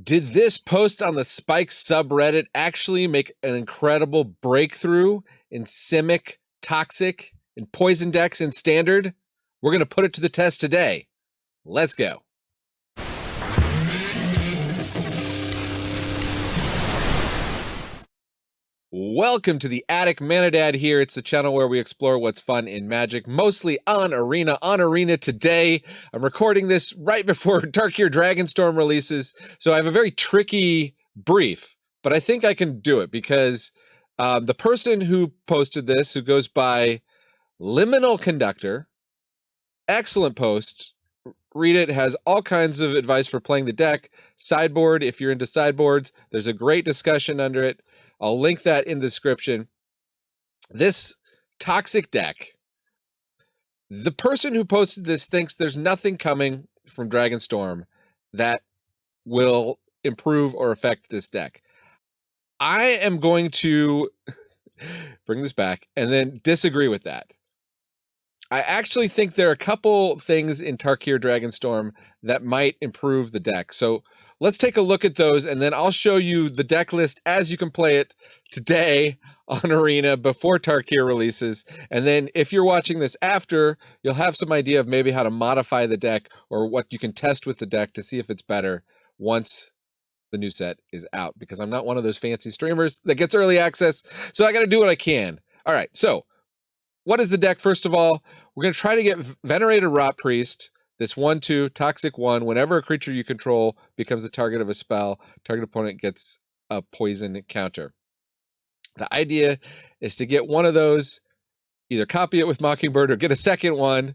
Did this post on the Spike subreddit actually make an incredible breakthrough in Simic, Toxic, and Poison decks in Standard? We're going to put it to the test today. Let's go. Welcome to the Attic Manadad here. It's the channel where we explore what's fun in Magic, mostly on Arena. On Arena today, I'm recording this right before Tarkir Dragonstorm releases, so I have a very tricky brief, but I think I can do it because the person who posted this, who goes by Liminal Conductor, excellent post. Read it. Has all kinds of advice for playing the deck. Sideboard, if you're into sideboards, there's a great discussion under it. I'll link that in the description. This toxic deck, the person who posted this thinks there's nothing coming from Dragonstorm that will improve or affect this deck. I am going to bring this back and then disagree with that. I actually think there are a couple things in Tarkir Dragonstorm that might improve the deck. So let's take a look at those, and then I'll show you the deck list as you can play it today on Arena before Tarkir releases. And then if you're watching this after, you'll have some idea of maybe how to modify the deck or what you can test with the deck to see if it's better once the new set is out, because I'm not one of those fancy streamers that gets early access, so I got to do what I can. All right, so what is the deck? First of all, we're going to try to get Venerated Rot Priest, this 1/2, Toxic 1. Whenever a creature you control becomes the target of a spell, target opponent gets a poison counter. The idea is to get one of those, either copy it with Mockingbird or get a second one,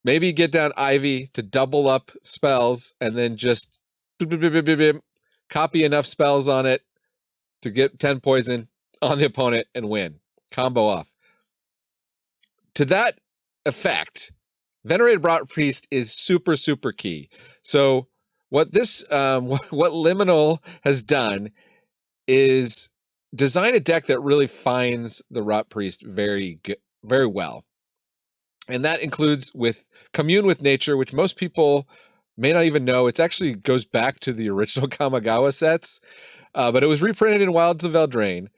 maybe get down Ivy to double up spells, and then just copy enough spells on it to get 10 poison on the opponent and win. Combo off. To that effect, Venerated Rot Priest is super, super key. So what this, what Liminal has done is design a deck that really finds the Rot Priest very well. And that includes with Commune with Nature, which most people may not even know. It actually goes back to the original Kamigawa sets, but it was reprinted in Wilds of Eldraine.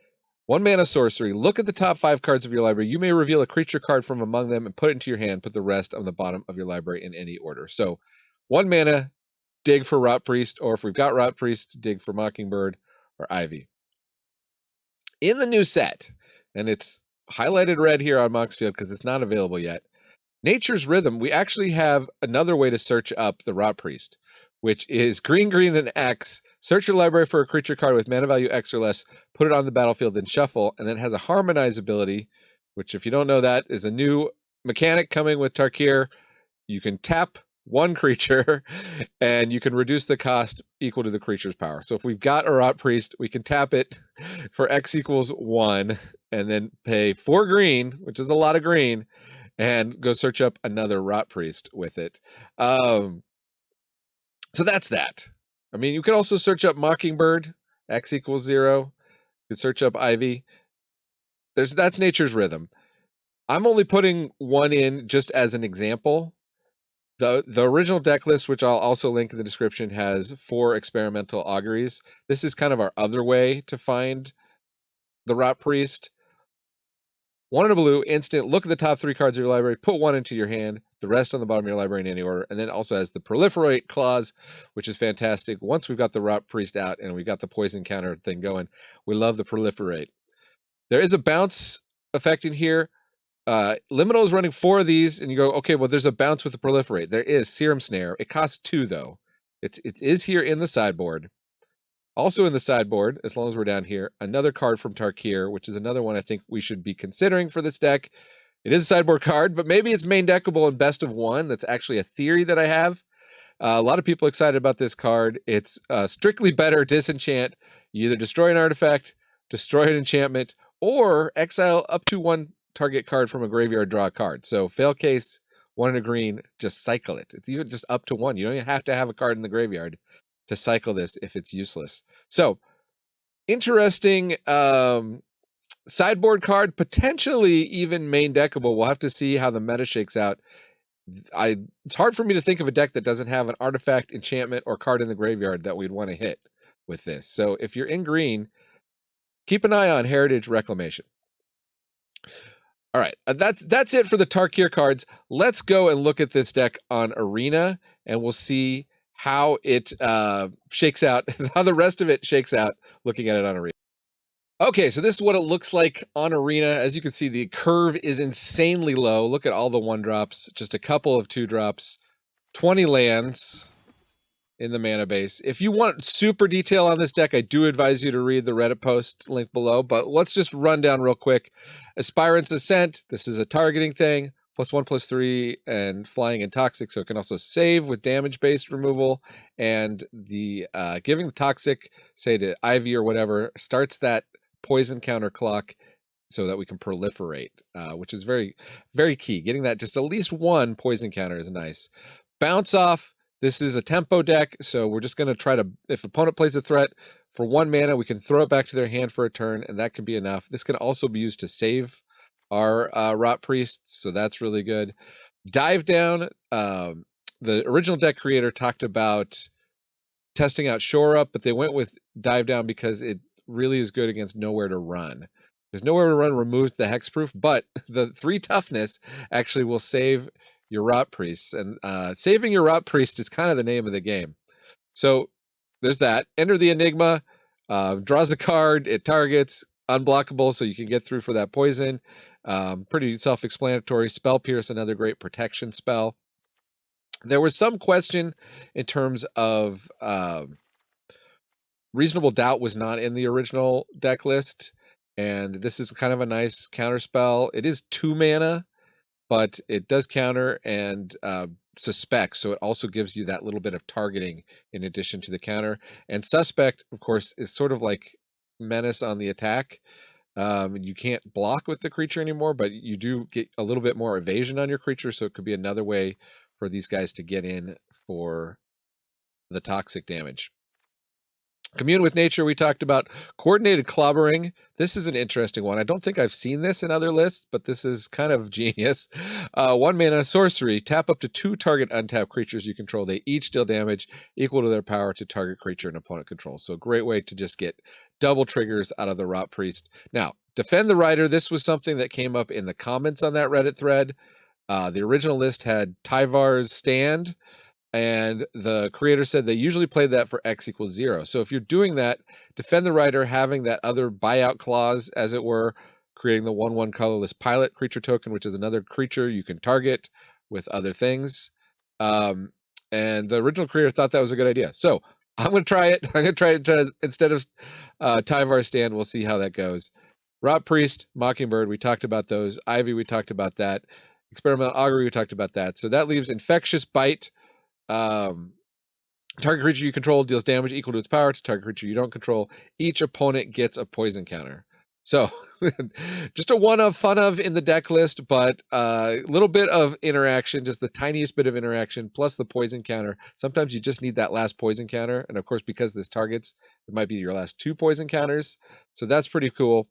1 mana sorcery. Look at the top 5 cards of your library. You may reveal a creature card from among them and put it into your hand. Put the rest on the bottom of your library in any order. So 1 mana, dig for Rot Priest, or if we've got Rot Priest, dig for Mockingbird or Ivy. In the new set, and it's highlighted red here on Moxfield because it's not available yet, Nature's Rhythm, we actually have another way to search up the Rot Priest, which is green, and X. Search your library for a creature card with mana value X or less, put it on the battlefield, then shuffle, and then it has a Harmonize ability, which, if you don't know, that is a new mechanic coming with Tarkir. You can tap one creature, and you can reduce the cost equal to the creature's power. So if we've got a Rot Priest, we can tap it for X equals 1, and then pay 4 green, which is a lot of green, and go search up another Rot Priest with it. So that's that. I mean, you could also search up Mockingbird, X equals 0. You could search up Ivy. That's Nature's Rhythm. I'm only putting one in just as an example. The original deck list, which I'll also link in the description, has 4 Experimental Auguries. This is kind of our other way to find the Rot Priest. 1 in a blue, instant, look at the top 3 cards of your library, put 1 into your hand, the rest on the bottom of your library in any order, and then also has the Proliferate clause, which is fantastic. Once we've got the Rot Priest out and we've got the poison counter thing going, we love the Proliferate. There is a bounce effect in here. Liminal is running 4 of these, and you go, okay, well, there's a bounce with the Proliferate. There is Serum Snare. It costs 2, though. It is here in the sideboard. Also in the sideboard, as long as we're down here, another card from Tarkir, which is another one I think we should be considering for this deck. It is a sideboard card, but maybe it's main deckable in best of 1. That's actually a theory that I have. A lot of people excited about this card. It's strictly better disenchant. You either destroy an artifact, destroy an enchantment, or exile up to 1 target card from a graveyard, draw a card. So fail case, 1 in a green, just cycle it. It's even just up to 1. You don't even have to have a card in the graveyard to cycle this if it's useless. So interesting sideboard card, potentially even main deckable. We'll have to see how the meta shakes out. It's hard for me to think of a deck that doesn't have an artifact, enchantment, or card in the graveyard that we'd want to hit with this. So if you're in green, keep an eye on Heritage Reclamation. All right, that's it for the Tarkir cards. Let's go and look at this deck on Arena, and we'll see how it shakes out, how the rest of it shakes out looking at it on Arena. Okay, so this is what it looks like on Arena. As you can see, the curve is insanely low. Look at all the 1-drops, just a couple of 2-drops, 20 lands in the mana base. If you want super detail on this deck, I do advise you to read the Reddit post link below, but let's just run down real quick. Aspirant's Ascent, this is a targeting thing, +1/+3, and flying and toxic, so it can also save with damage-based removal, and the giving the toxic, say to Ivy or whatever, starts that poison counter clock so that we can proliferate, which is very, very key. Getting that just at least one poison counter is nice. Bounce off. This is a tempo deck, so we're just going to try to, if opponent plays a threat for 1 mana, we can throw it back to their hand for a turn, and that can be enough. This can also be used to save our Rot Priests, so that's really good. Dive Down. The original deck creator talked about testing out Shore Up, but they went with Dive Down because it really is good against Nowhere to Run. Because Nowhere to Run removes the hexproof, but the 3 toughness actually will save your Rot Priests, and saving your Rot Priest is kind of the name of the game. So there's that. Enter the Enigma, draws a card, it targets, unblockable, so you can get through for that poison. Pretty self-explanatory. Spell Pierce, another great protection spell. There was some question in terms of Reasonable Doubt was not in the original deck list, and this is kind of a nice counter spell. It is 2 mana, but it does counter and Suspect, so it also gives you that little bit of targeting in addition to the counter. And Suspect, of course, is sort of like Menace on the attack. You can't block with the creature anymore, but you do get a little bit more evasion on your creature, so it could be another way for these guys to get in for the toxic damage. Commune with Nature, we talked about. Coordinated Clobbering. This is an interesting one. I don't think I've seen this in other lists, but this is kind of genius. 1 mana sorcery. Tap up to 2 target untapped creatures you control. They each deal damage equal to their power to target creature and opponent control. So a great way to just get double triggers out of the Rot Priest. Now, Defend the Rider. This was something that came up in the comments on that Reddit thread. The original list had Tyvar's Stand, and the creator said they usually play that for X = 0. So if you're doing that, Defend the Rider, having that other buyout clause, as it were, creating the 1/1 colorless pilot creature token, which is another creature you can target with other things. And the original creator thought that was a good idea. So I'm going to try it. I'm going to try it instead of Tyvar Stand. We'll see how that goes. Rot Priest, Mockingbird, we talked about those. Ivy, we talked about that. Experimental Augury, we talked about that. So that leaves Infectious Bite. Target creature you control deals damage equal to its power to target creature you don't control. Each opponent gets a poison counter. So just a one of fun of in the deck list, but a little bit of interaction, just the tiniest bit of interaction, plus the poison counter. Sometimes you just need that last poison counter. And of course, because this targets, it might be your last 2 poison counters. So that's pretty cool.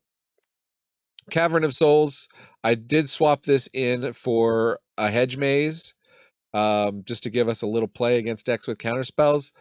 Cavern of Souls. I did swap this in for a Hedge Maze, just to give us a little play against decks with counter spells.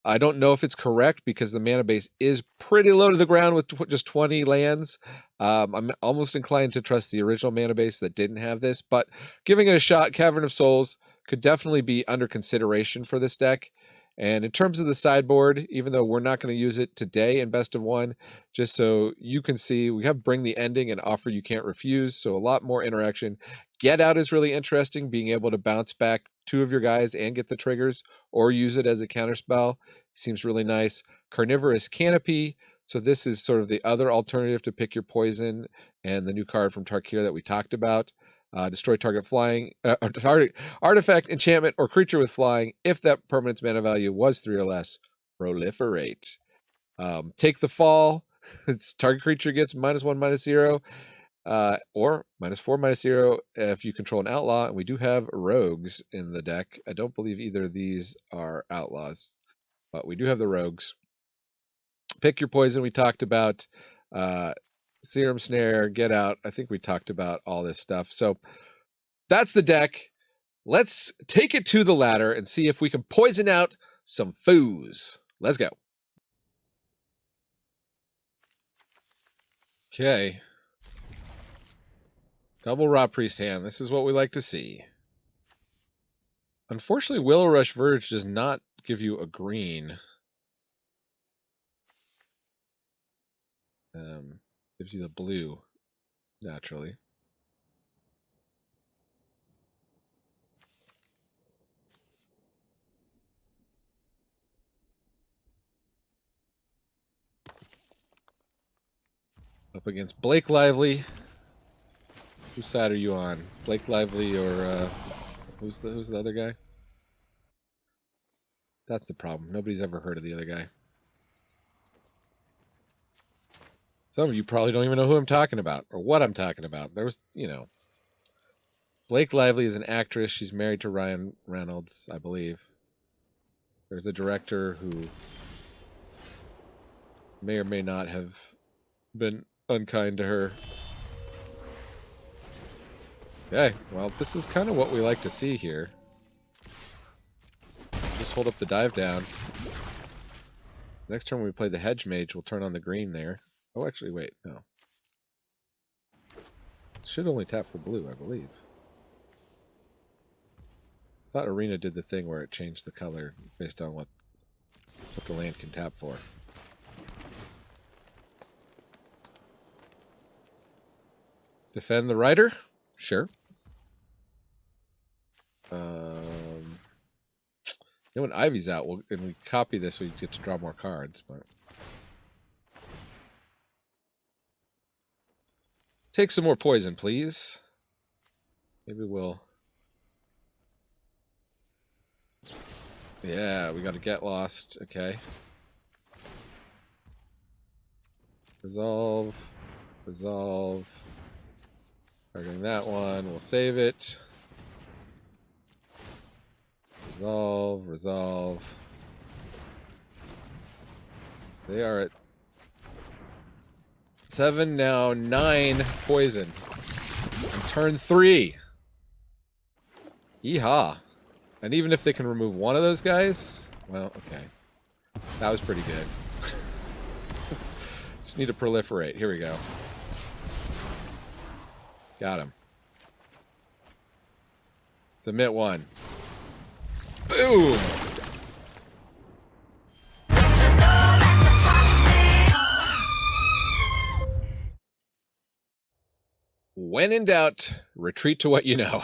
I don't know if it's correct because the mana base is pretty low to the ground with just 20 lands. I'm almost inclined to trust the original mana base that didn't have this, but giving it a shot, Cavern of Souls could definitely be under consideration for this deck. And in terms of the sideboard, even though we're not going to use it today in Best of One, just so you can see, we have Bring the Ending and Offer You Can't Refuse, so a lot more interaction. Get Out is really interesting, being able to bounce back 2 of your guys and get the triggers, or use it as a counterspell. Seems really nice. Carnivorous Canopy. So this is sort of the other alternative to pick your poison, and the new card from Tarkir that we talked about. Destroy target flying, target artifact, enchantment, or creature with flying if that permanent's mana value was 3 or less. Proliferate. Take the Fall. It's target creature gets -1/-0. Or -4/-0 if you control an outlaw, and we do have rogues in the deck. I don't believe either of these are outlaws, but we do have the rogues. Pick your poison, we talked about. Serum Snare, Get Out. I think we talked about all this stuff. So that's the deck. Let's take it to the ladder and see if we can poison out some foos. Let's go. Okay. Double Raw Priest hand. This is what we like to see. Unfortunately, Willow Rush Verge does not give you a green. Gives you the blue, naturally. Up against Blake Lively. Whose side are you on? Blake Lively or who's the other guy? That's the problem. Nobody's ever heard of the other guy. Some of you probably don't even know who I'm talking about or what I'm talking about. There was, you know, Blake Lively is an actress. She's married to Ryan Reynolds, I believe. There's a director who may or may not have been unkind to her. Okay, well, this is kind of what we like to see here. Just hold up the dive down. Next turn when we play the Hedge Mage, we'll turn on the green there. Oh, actually, wait, no. Should only tap for blue, I believe. I thought Arena did the thing where it changed the color based on what the land can tap for. Defend the Rider? Sure. You know, when Ivy's out, and we copy this, we get to draw more cards, but... Take some more poison, please. Maybe we'll... Yeah, we got to get lost. Okay. Resolve. Resolve. Targeting that one. We'll save it. Resolve. Resolve. They are at 7 now. 9 poison. On turn 3. Yeehaw. And even if they can remove one of those guys, well, okay. That was pretty good. Just need to proliferate. Here we go. Got him. Submit 1. Boom! When in doubt, retreat to what you know.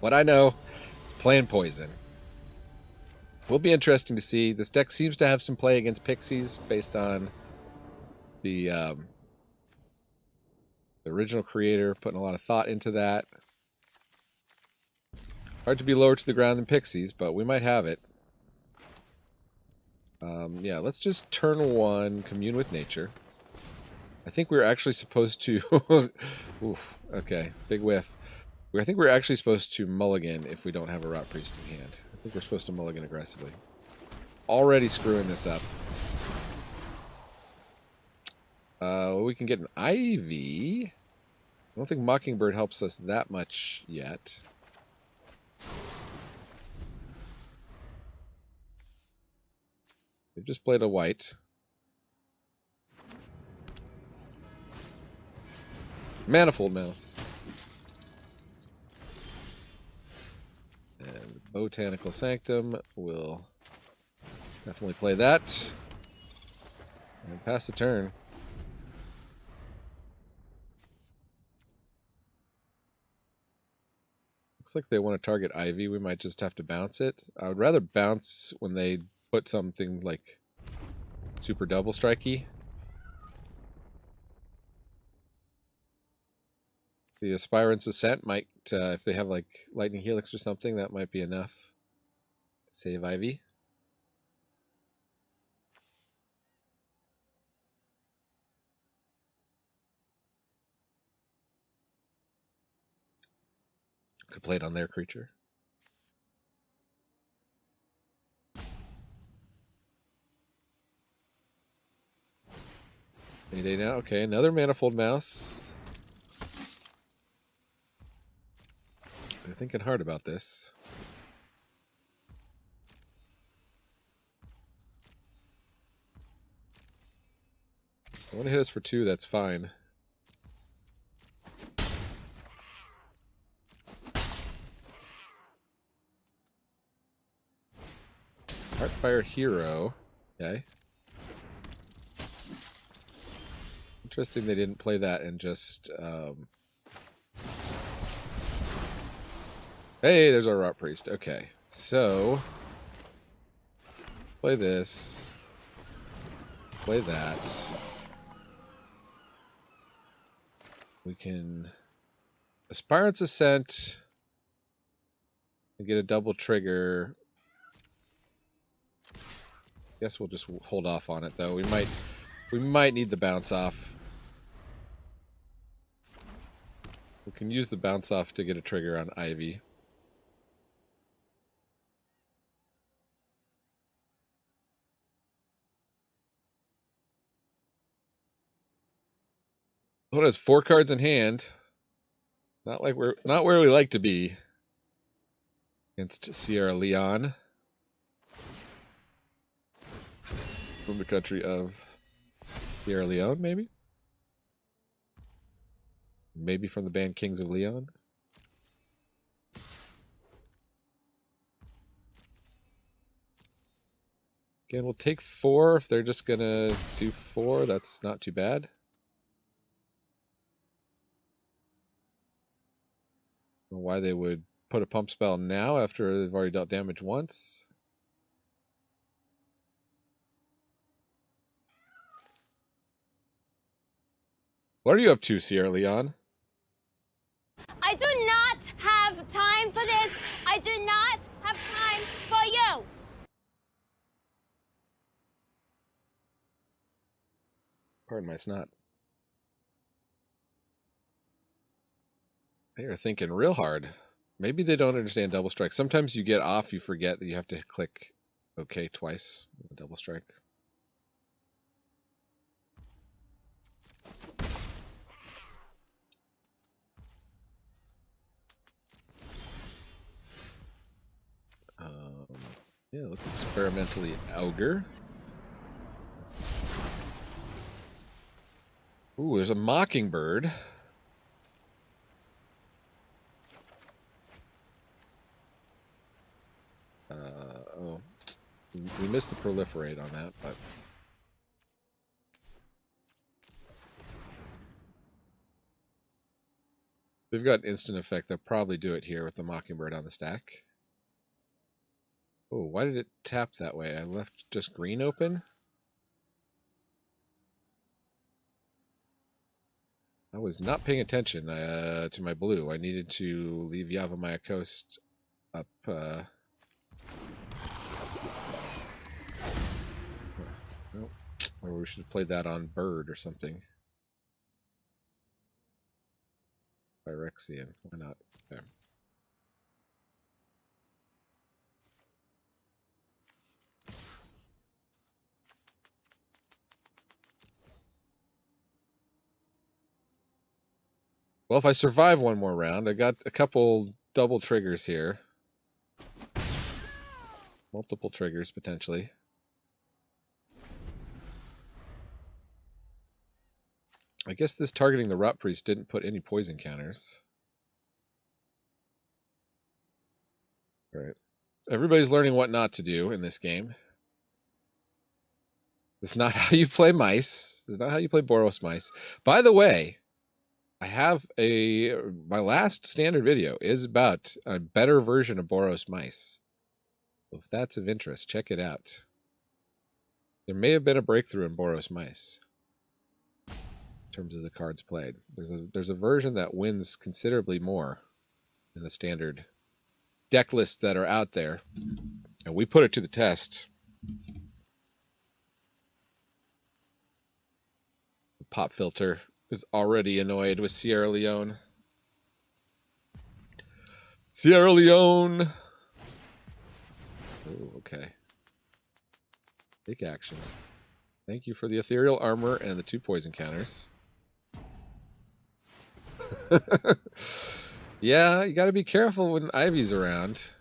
What I know is playing poison. Will be interesting to see. This deck seems to have some play against Pixies based on the original creator putting a lot of thought into that. Hard to be lower to the ground than Pixies, but we might have it. Yeah, let's just turn 1, commune with nature. I think we're actually supposed to... Oof, okay, big whiff. I think we're actually supposed to mulligan if we don't have a Rot Priest in hand. I think we're supposed to mulligan aggressively. Already screwing this up. We can get an Ivy. I don't think Mockingbird helps us that much yet. They've just played a white. Manifold Mouse. And Botanical Sanctum will definitely play that. And pass the turn. Looks like they want to target Ivy. We might just have to bounce it. I would rather bounce when they put something like super double strikey. The Aspirant's Ascent might, if they have like Lightning Helix or something, that might be enough to save Ivy. Could play it on their creature. Any day now? Okay, another Manifold Mouse. I thinking hard about this. I want to hit us for 2, that's fine. Heartfire Hero. Okay. Interesting they didn't play that and just... Hey, there's our Rot Priest. Okay, so... Play this. Play that. We can... Aspirant's Ascent. And get a double trigger. Guess we'll just hold off on it, though. We might need the bounce off. We can use the bounce off to get a trigger on Ivy. What has 4 cards in hand? Not where we like to be. Against Sierra Leone. From the country of Sierra Leone, maybe? Maybe from the band Kings of Leon? Again, we'll take 4 if they're just gonna do 4. That's not too bad. I don't know why they would put a pump spell now after they've already dealt damage once. What are you up to, Sierra Leone? I do not have time for this. I do not have time for you. Pardon my snot. They are thinking real hard. Maybe they don't understand double strike. Sometimes you get off, you forget that you have to click OK twice with a double strike. Yeah, let's experimentally augur. Ooh, there's a mockingbird. Oh, we missed the proliferate on that, but they've got instant effect. They'll probably do it here with the mockingbird on the stack. Oh, why did it tap that way? I left just green open? I was not paying attention to my blue. I needed to leave Yavimaya Coast up. Or we should have played that on bird or something. Phyrexian. Why not? Okay. Well, if I survive one more round, I got a couple double triggers here. Multiple triggers, potentially. I guess this targeting the Rot Priest didn't put any poison counters. All right. Everybody's learning what not to do in this game. This is not how you play mice. This is not how you play Boros mice. By the way, I have my last standard video is about a better version of Boros mice. So if that's of interest, check it out. There may have been a breakthrough in Boros mice in terms of the cards played. There's a version that wins considerably more in the standard deck lists that are out there, and we put it to the test. The pop filter is already annoyed with Sierra Leone. Sierra Leone! Oh, okay. Take action. Thank you for the ethereal armor and the 2 poison counters. Yeah, you gotta be careful when Ivy's around.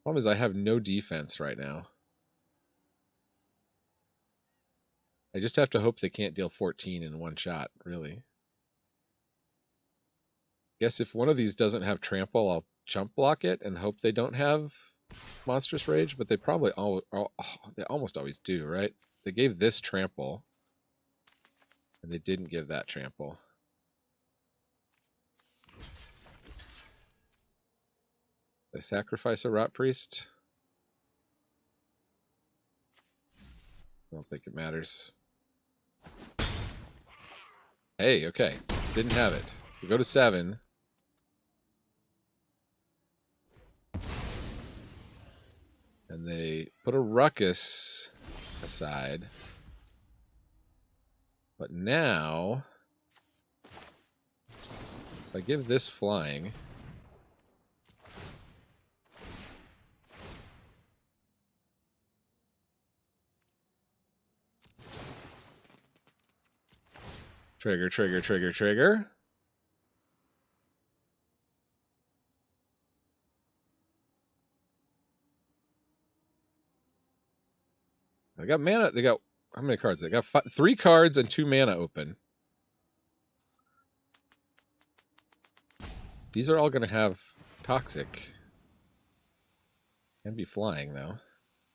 Problem is I have no defense right now. I just have to hope they can't deal 14 in one shot, really. Guess if one of these doesn't have trample, I'll chump block it and hope they don't have monstrous rage, but they probably they almost always do, right? They gave this trample, and they didn't give that trample. They sacrifice a Rot Priest? I don't think it matters. Hey, okay. Didn't have it. We go to 7. And they put a ruckus aside. But now, if I give this flying, trigger, trigger, trigger, trigger. I got mana. They got how many cards? They got 3 cards and 2 mana open. These are all going to have toxic. Can be flying though.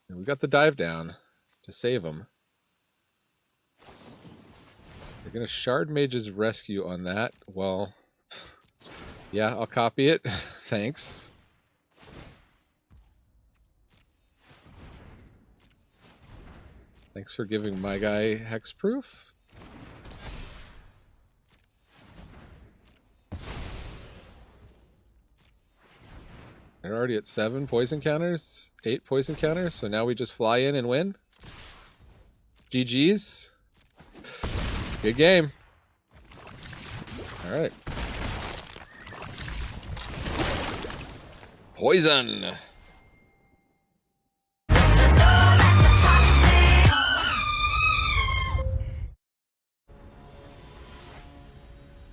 And we got the dive down to save them. They're going to Shard Mage's Rescue on that. Well, yeah, I'll copy it. Thanks. Thanks for giving my guy hexproof. They're already at 7 poison counters, 8 poison counters, so now we just fly in and win. GG's. Good game. All right. Poison.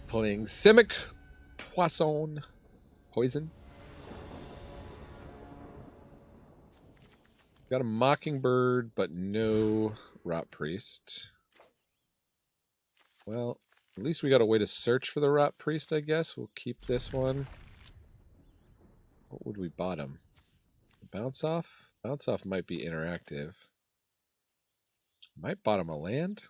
Playing Simic Poison. Poison. Got a Mockingbird, but no Rot Priest. Well, at least we got a way to search for the Rot Priest, I guess. We'll keep this one. What would we bottom? Bounce Off? Bounce Off might be interactive. Might bottom a land.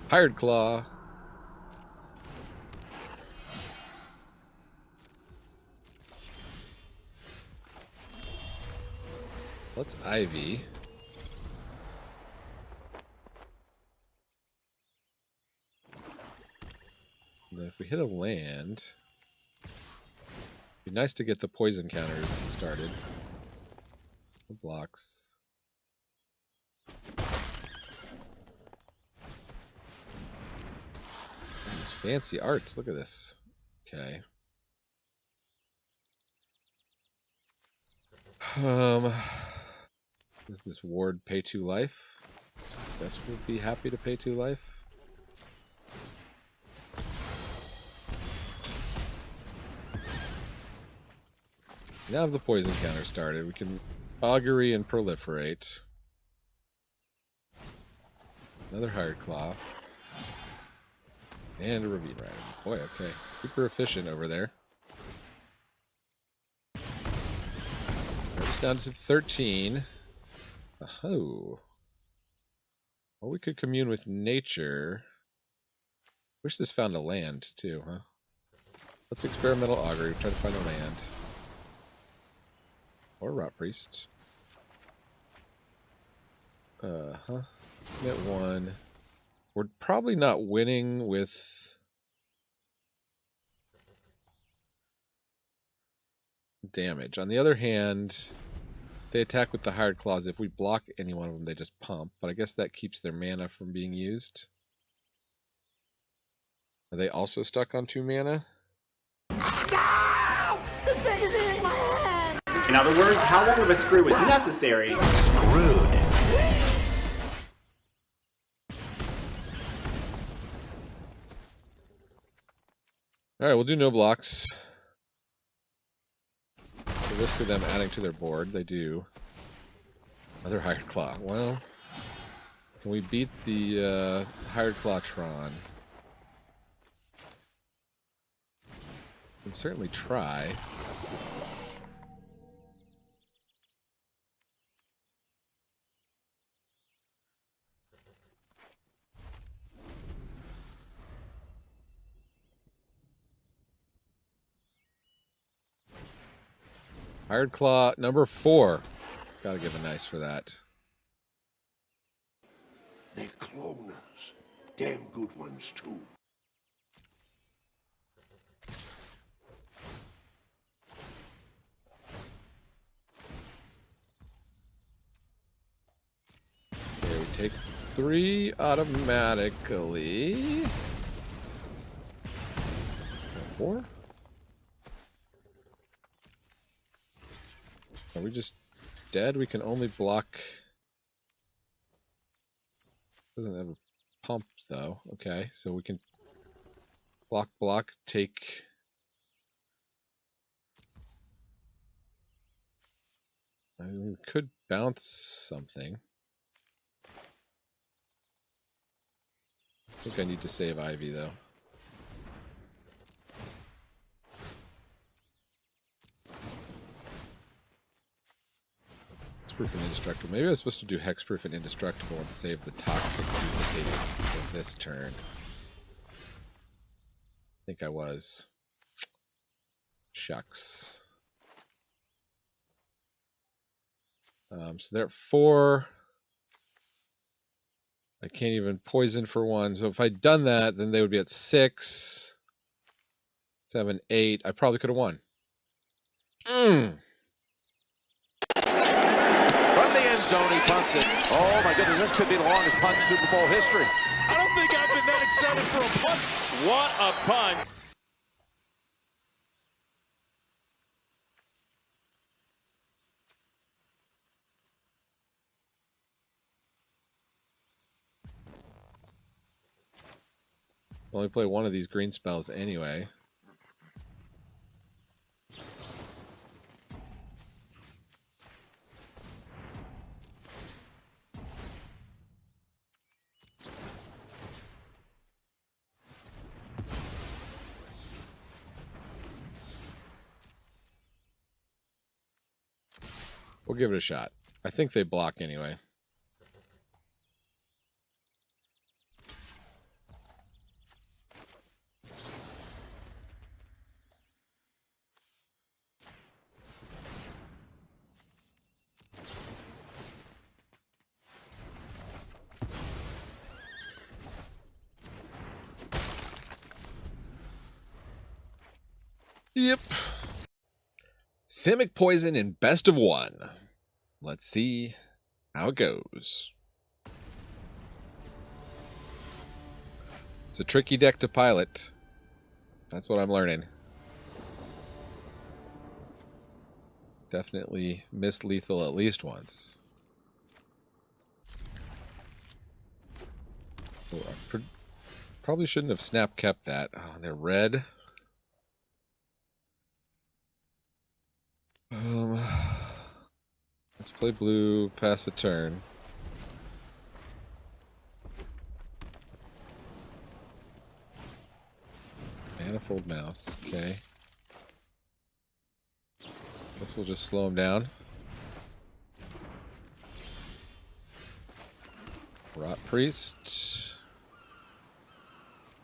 Hired Claw. Let's Ivy. And then if we hit a land, it'd be nice to get the poison counters started. The blocks. These fancy arts. Look at this. Okay. Does this ward pay 2 life? Guess we'll be happy to pay 2 life. Now the poison counter started. We can augury and proliferate. Another hired claw. And a ravine rider. Boy, okay. Super efficient over there. We're just down to 13. Oh. Well, we could commune with nature. Wish this found a land, too, huh? Let's Experimental Augury. Try to find a land. Or Rot Priest. Get 1. We're probably not winning with damage. On the other hand, they attack with the Hired Claws. If we block any one of them, they just pump. But I guess that keeps their mana from being used. Are they also stuck on 2 mana? No! The snake is eating my hand! In other words, how long of a screw is necessary? Screwed. Alright, we'll do no blocks. The risk of them adding to their board, they do. Another Hired Claw. Well, can we beat the Hired Clawtron? We can certainly try. Hired Claw number 4. Gotta give a nice for that. They're cloners. Damn good ones, too. Okay, we take 3 automatically. 4? Are we just dead? We can only block. Doesn't have a pump though. Okay, so we can block, take. I mean, we could bounce something. I think I need to save Ivy though. Hexproof and Indestructible. Maybe I was supposed to do Hexproof and Indestructible and save the Toxic Duplicating for this turn. I think I was. Shucks. So they're at 4. I can't even poison for 1. So if I'd done that, then they would be at 6, 7, 8. I probably could have won. From the end zone, he punts it. Oh my goodness, this could be the longest punt in Super Bowl history. I don't think I've been that excited for a punt. What a punt. I'll only play 1 of these green spells anyway. We'll give it a shot. I think they block anyway. Yep. Simic Poison in best of 1. Let's see how it goes. It's a tricky deck to pilot. That's what I'm learning. Definitely missed lethal at least once. Oh, I probably shouldn't have snap kept that. Oh, they're red. Let's play blue, pass the turn. Manifold Mouse, okay. Guess we'll just slow him down. Rot Priest.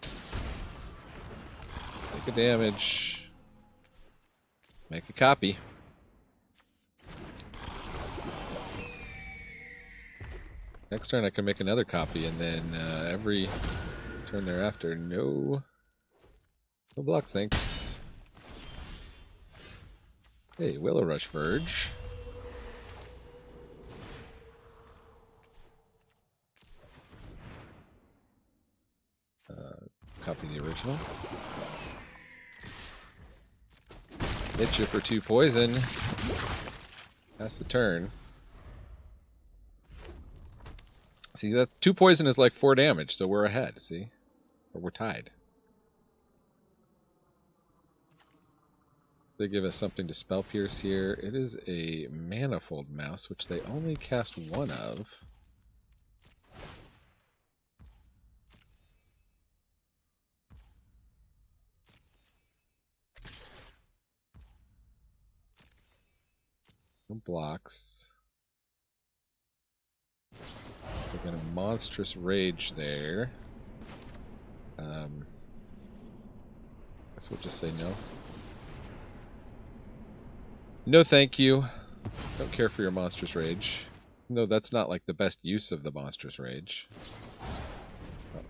Take a damage. Make a copy. Next turn I can make another copy, and then every turn thereafter, no blocks, thanks. Hey, Willow Rush Verge. Copy the original. Hit you for 2 poison. That's the turn. See, that 2 poison is like 4 damage, so we're ahead, see? Or we're tied. They give us something to spell pierce here. It is a Manifold Mouse, which they only cast 1 of. No blocks. We're gonna Monstrous Rage there. Guess we'll just say no. No thank you. Don't care for your Monstrous Rage. No, that's not like the best use of the Monstrous Rage.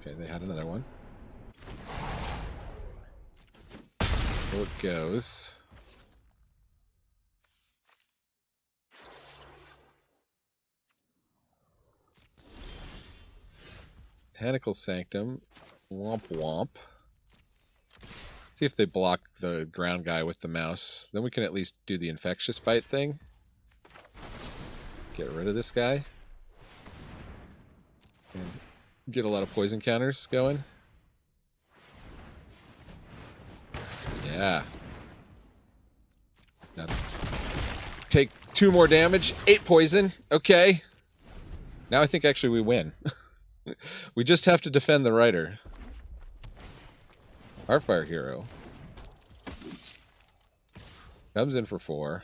Okay, they had another one. So it goes. Botanical Sanctum. Womp womp. See if they block the ground guy with the mouse. Then we can at least do the Infectious Bite thing. Get rid of this guy. And get a lot of poison counters going. Yeah. Now take 2 more damage. 8 poison. Okay. Now I think actually we win. We just have to defend the writer. Heartfire Hero. Comes in for 4.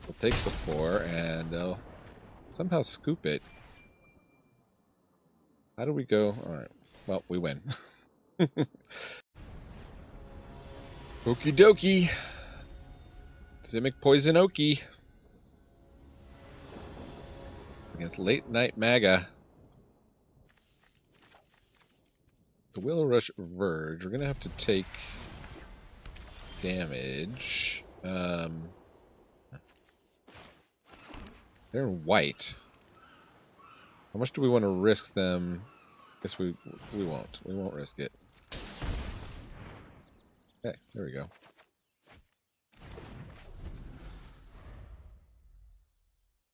We'll take the 4 and they'll somehow scoop it. How do we go? Alright. Well, we win. Okie dokie. Simic Poison Okie. Against Late Night Maga. The Willow Rush Verge. We're going to have to take damage. They're in white. How much do we want to risk them? Guess we won't. We won't risk it. Okay, there we go.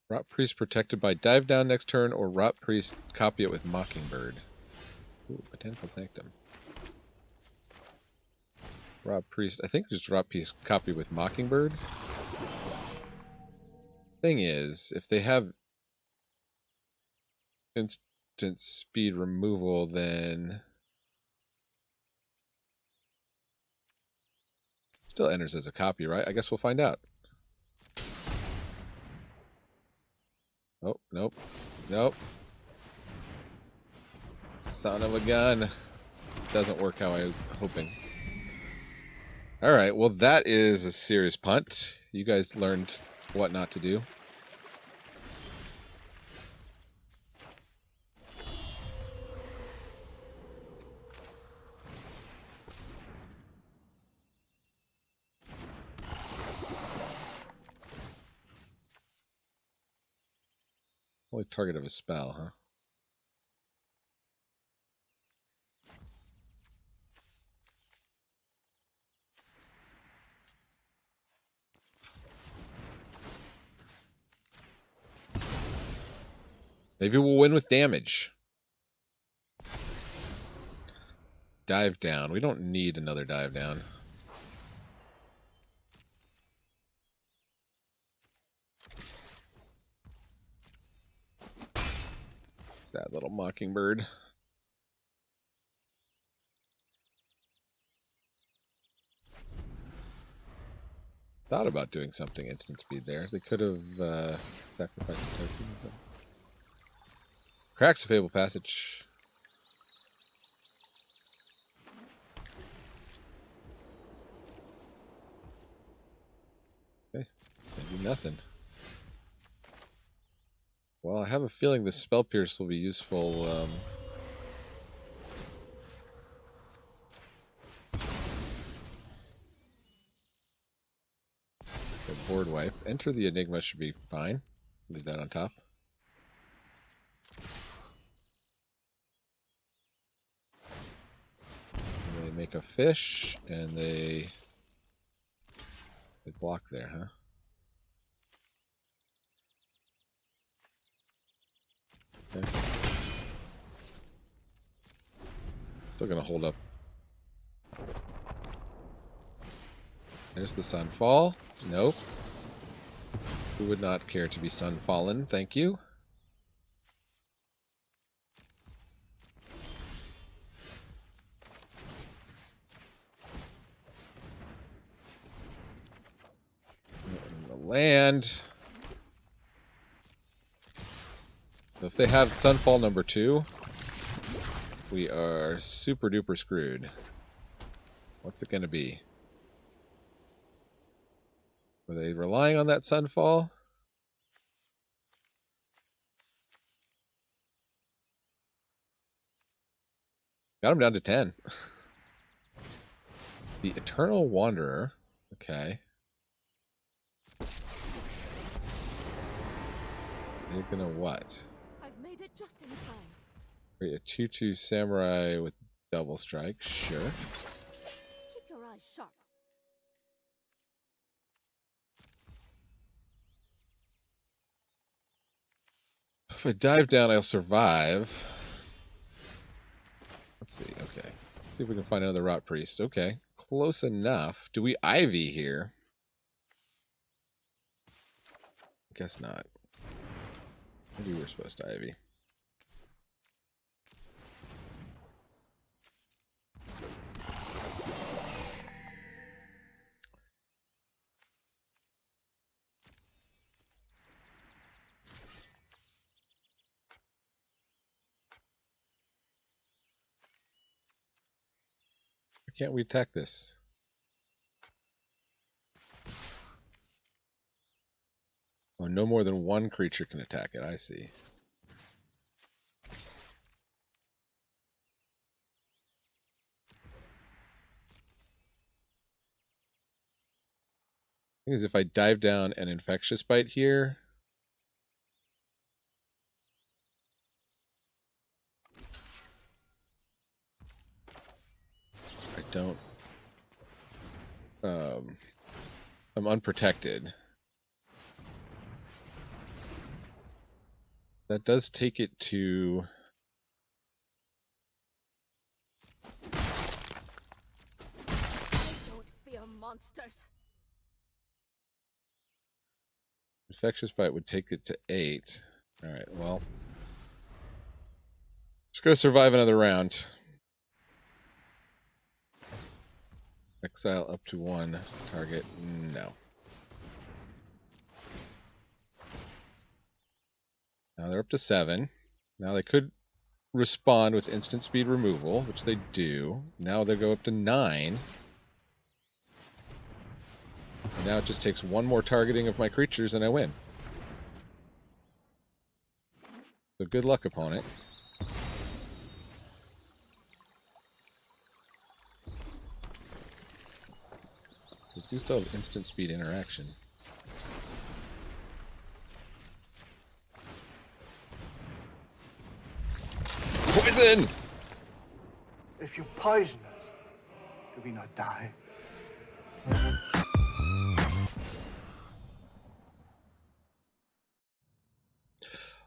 Rot Priest protected by Dive Down next turn, or Rot Priest copy it with Mockingbird. Ooh, Botanical Sanctum. Rot Priest. I think just Rot Priest copy with Mockingbird. Thing is, if they have instant speed removal, then still enters as a copy, right? I guess we'll find out. Oh, nope. Nope. Son of a gun. Doesn't work how I was hoping. Alright, well that is a serious punt. You guys learned what not to do. Only target of a spell, huh? Maybe we'll win with damage. Dive down. We don't need another dive down. It's that little Mockingbird. Thought about doing something instant speed there. They could have sacrificed a token. But... Cracks a Fable Passage. Okay, maybe nothing. Well, I have a feeling the Spell Pierce will be useful. board wipe. Enter the Enigma should be fine. Leave that on top. And they make a fish, and they block there, huh? Okay. Still gonna hold up. There's the sunfall. Nope. Who would not care to be sunfallen? Thank you. And the land. So if they have sunfall number 2, we are super duper screwed. What's it gonna be? Were they relying on that sunfall? Got him down to 10. The Eternal Wanderer. Okay. They're gonna what? I've made it just in time. Create a 2/2 samurai with double strike. Sure. Keep your eyes sharp. If I dive down, I'll survive. Let's see. Okay. Let's see if we can find another Rot Priest. Okay. Close enough. Do we Ivy here? Guess not. Maybe we're supposed to Ivy. Can't we attack this? Oh, no more than one creature can attack it. I see. Thing is, if I dive down an Infectious Bite here, don't I'm unprotected. That does take it to I don't fear monsters. Infectious Bite would take it to 8. Alright, well. Just gotta survive another round. Exile up to 1 target. No. Now they're up to 7. Now they could respond with instant speed removal, which they do. Now they go up to 9. And now it just takes one more targeting of my creatures and I win. So good luck, opponent. We do still have instant speed interaction. Poison! If you poison us, do we not die?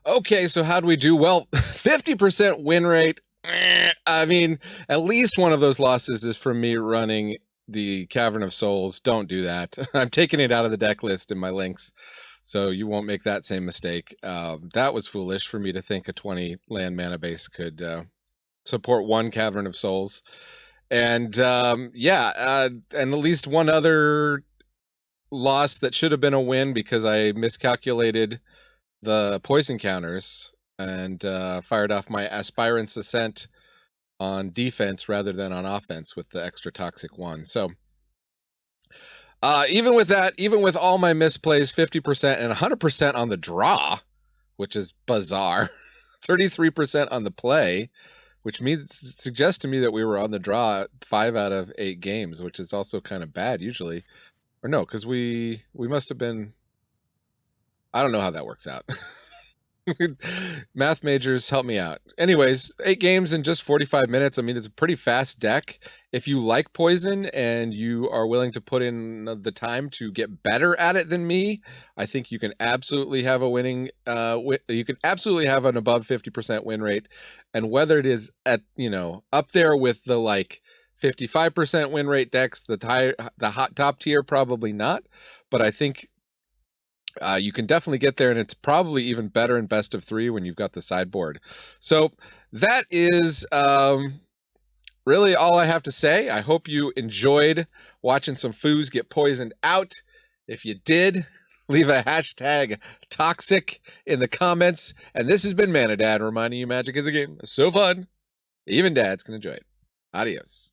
Okay, so how do we do? Well, 50% win rate. I mean, at least one of those losses is from me running the Cavern of Souls. Don't do that. I'm taking it out of the deck list in my links, so you won't make that same mistake. That was foolish for me to think a 20 land mana base could support one Cavern of Souls. And yeah, and at least one other loss that should have been a win because I miscalculated the poison counters and fired off my Aspirant's Ascent on defense rather than on offense with the extra toxic one. So even with that, even with all my misplays, 50% and 100% on the draw, which is bizarre, 33% on the play, which suggests to me that we were on the draw 5 out of 8 games, which is also kind of bad usually. Or no, because we must have been. I don't know how that works out. Math majors, help me out. Anyways, 8 games in just 45 minutes. I mean, it's a pretty fast deck. If you like Poison and you are willing to put in the time to get better at it than me, I think you can absolutely have a winning. You can absolutely have an above 50% win rate, and whether it is at up there with the like 55% win rate decks, the hot top tier, probably not. But I think you can definitely get there, and it's probably even better in best of 3 when you've got the sideboard. So that is really all I have to say. I hope you enjoyed watching some foos get poisoned out. If you did, leave a hashtag toxic in the comments. And this has been Mana Dad, reminding you Magic is a game so fun, even dads can enjoy it. Adios.